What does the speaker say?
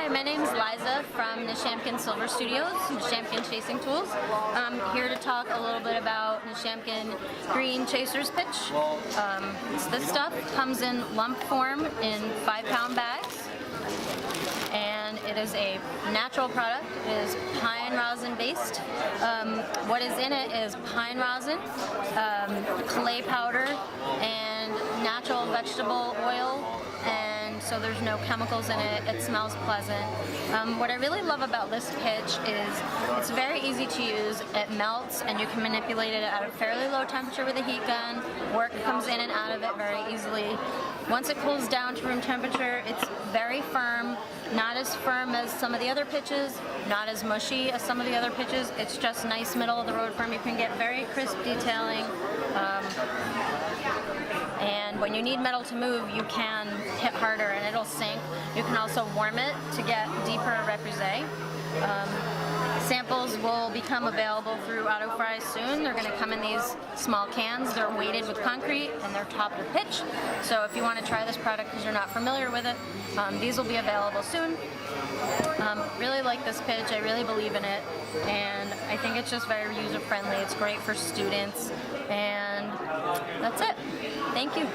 Hi, my name is Liza from Nechamkin Silver Studios, Nechamkin Chasing Tools. I'm here to talk a little bit about Nechamkin Green Chaser's Pitch. This stuff comes in lump form in 5-pound bags, and it is a natural product. It is pine rosin based. What is in it is pine rosin, clay powder, and natural vegetable oil, and so there's no chemicals in it. It smells pleasant. What I really love about this pitch is it's very easy to use. It melts and you can manipulate it at a fairly low temperature with a heat gun. Work comes in and out of it very easily. Once it cools down to room temperature, it's very firm, not as firm as some of the other pitches, not as mushy as some of the other pitches. It's just nice middle of the road firm. You can get very crisp detailing. And when you need metal to move, you can hit harder and it'll sink. You can also warm it to get deeper repoussé. Samples will become available through AutoFry soon. They're going to come in these small cans. They're weighted with concrete and they're topped with pitch. So if you want to try this product because you're not familiar with it, these will be available soon. Really like this pitch. I really believe in it, and I think it's just very user-friendly. It's great for students, and that's it. Thank you.